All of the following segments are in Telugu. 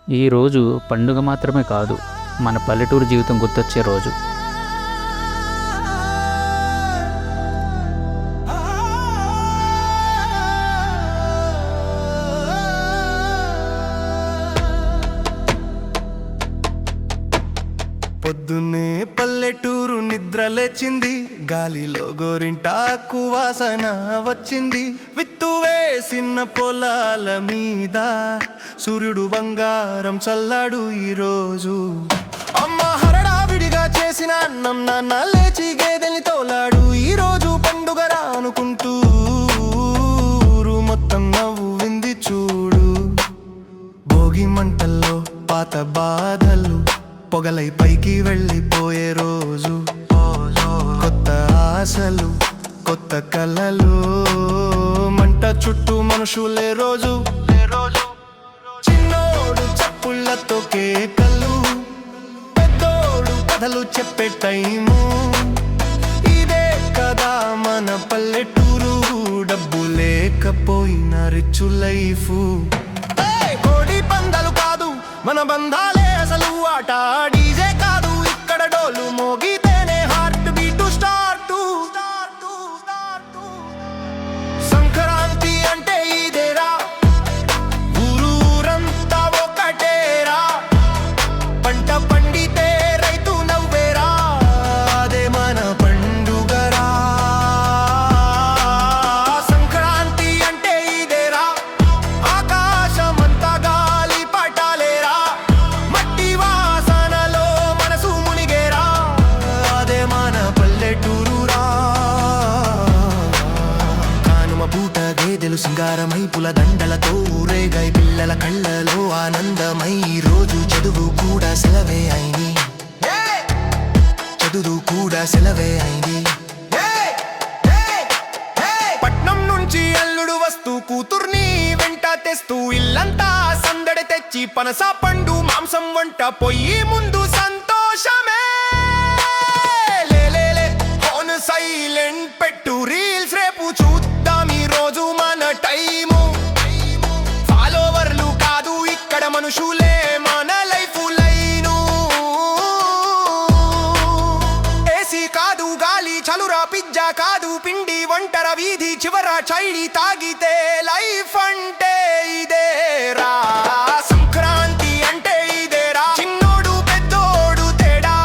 ఈ రోజు పండుగ మాత్రమే కాదు, మన పల్లెటూరు జీవితం గుర్తొచ్చే రోజు. పొద్దున్నే పల్లెటూరు నిద్ర లేచింది, గాలిలో గోరింటాకు వాసన వచ్చింది. విత్తు వేసిన పొలాల మీద సూర్యుడు బంగారం చల్లాడు ఈరోజు. అమ్మ హరడావిడిగా చేసిన అన్నం నాన్న లేచి గేదెని తోలాడు. ఈరోజు పండుగరా అనుకుంటూ ఊరు మొత్తం నవ్వింది చూడు. భోగి మంటల్లో పాత బాధలు పొగలై పైకి వెళ్ళిపోయే రోజు. కొత్త ఆశలు కొత్త కలలు, మంట చుట్టూ మనుషులే రోజు. చిన్నోడు చప్పుళ్ళతో కేకలు, పెద్దోడు కథలు చెప్పే టైము. ఇదే కదా మన పల్లెటూరు, డబ్బు లేకపోయిన రిచ్ లైఫ్. కోడి పందాలు కాదు మన బంధాలే అసలు ఆట. డీజే కాదు ఇక్కడ డోలు మోగితేనే హార్ట్ బీట్ స్టార్ట్. సంక్రాంతి అంటే ఇదేరా, ఊరూరంతా ఒకటేరా. పంట పండితే రైతు నవ్వేరా, అదే మన పండుగరా. సంక్రాంతి అంటే ఇదేరా, ఆకాశమంతా గాలి పటాలేరా. మట్టి వాసనలో మనసు మునిగేరా, అదే మన పల్లెటూరురా. కానుమ పూట గేదెలు సింగారమై పుల దండలతో ఊరేగాయి, పిల్లల కళ్ళలో ఆనందమై. రోజు చదువు కూడా సెలవే అయింది, చదువు కూడా సెలవే అయింది. పట్నం నుంచి అల్లుడు వస్తూ కూతుర్ని వెంట తెస్తూ ఇల్లంతా సందడి తెచ్చి పనస పండు మాంసం వంట పొయ్యి ముందు సంతోషమే. లేలేలే ఫోన్ సైలెంట్ పెట్టు, రీల్స్ రేపు చూద్దాం ఈ రోజు మన టైము. ఫాలోవర్లు కాదు ఇక్కడ మనుషులే మన లైఫ్ లైను. ఏసీ కాదు గాలి చలురా, పిజ్జా కాదు పిండి వంటర, వీధి చివర చైడి తాగితే లైఫ్ అంటే ఇదేరా. సంక్రాంతి అంటే ఇదేరా, చిన్నోడు పెద్దోడు తేడా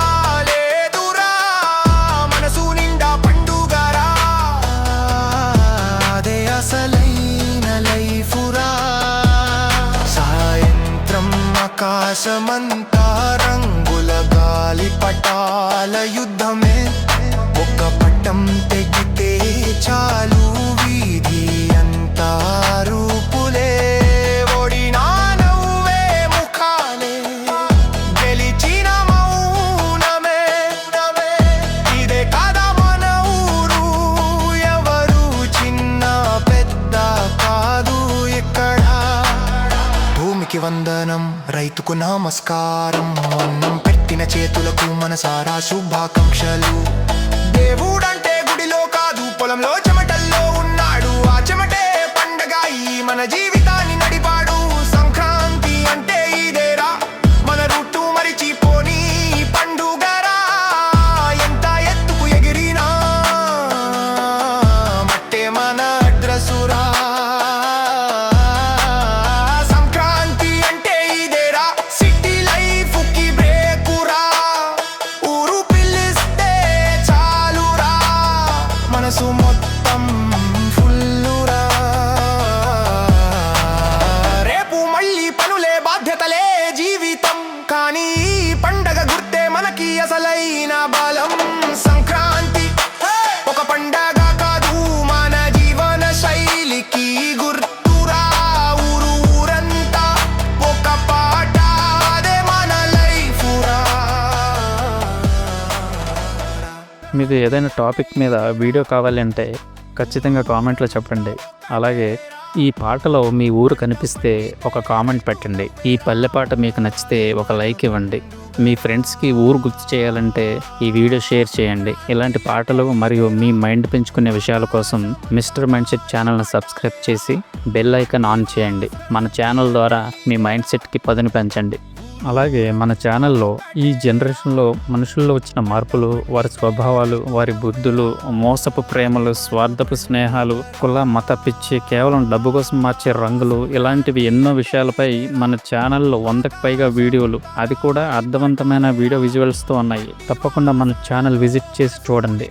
లేదురా, మనసు నిండా పండుగరా. అదే అసలైన లైఫురా. సాయంత్రం ఆకాశమంతా రంగుల గాలి పటాల యుద్ధమే. ఒక్క పట్టం తెగితే చాలు వీధి అంతా రూపులే. ఓడినా నవ్వే ముఖాలే, గెలిచిన మౌనమే. ఇదే కదా మన ఊరు, ఎవరు చిన్న పెద్ద కాదు ఇక్కడ. భూమికి వందనం, రైతుకు నమస్కారం, అన్నం పెట్టిన చేతులకు మనసారా శుభాకాంక్షలు. దేవుడంటే గుడిలో కాదు పొలంలో చెమటల్లో ఉన్నాడు, ఆ చెమటే పండగ ఈ మన జీవితాన్ని నడిపాడు. సంక్రాంతి అంటే ఇదేరా, మన రూటు మరిచిపోని పండుగరా. ఎంత ఎత్తుకు ఎగిరినా మట్టే మన అడ్రసురా. సంక్రాంతి అంటే ఇదేరా, సిటీ లైఫ్ కి బ్రేకురా. ఊరు పిలిస్తే చాలురా, మనసు మొత్తం ఫుల్లురా. రేపు మళ్ళీ పనులే బాధ్యతలే జీవితం, కానీ ఈ పండగ గుర్తే మనకి అసలైన బలం. సంక్రాంతి ఒక పండగ కాదు, మన జీవన శైలికి గుర్తురా. ఊరంతా ఒక పాట, అదే మన లైఫురా. మీకు ఏదైనా టాపిక్ మీద వీడియో కావాలంటే ఖచ్చితంగా కామెంట్లో చెప్పండి. అలాగే ఈ పాటలో మీ ఊరు కనిపిస్తే ఒక కామెంట్ పెట్టండి. ఈ పల్లె పాట మీకు నచ్చితే ఒక లైక్ ఇవ్వండి. మీ ఫ్రెండ్స్కి ఊరు గుర్తు చేయాలంటే ఈ వీడియో షేర్ చేయండి. ఇలాంటి పాటలు మరియు మీ మైండ్ పెంచుకునే విషయాల కోసం మిస్టర్ మైండ్ సెట్ ఛానల్ని సబ్స్క్రైబ్ చేసి బెల్ ఐకాన్ ఆన్ చేయండి. మన ఛానల్ ద్వారా మీ మైండ్ సెట్కి పదును పెంచండి. అలాగే మన ఛానల్లో ఈ జనరేషన్లో మనుషుల్లో వచ్చిన మార్పులు, వారి స్వభావాలు, వారి బుద్ధులు, మోసపు ప్రేమలు, స్వార్థపు స్నేహాలు, కుల మత పిచ్చి, కేవలం డబ్బు కోసం మార్చే రంగులు, ఇలాంటివి ఎన్నో విషయాలపై మన ఛానల్లో 100కి పైగా వీడియోలు, అది కూడా అర్థవంతమైన వీడియో విజువల్స్తో ఉన్నాయి. తప్పకుండా మన ఛానల్ విజిట్ చేసి చూడండి.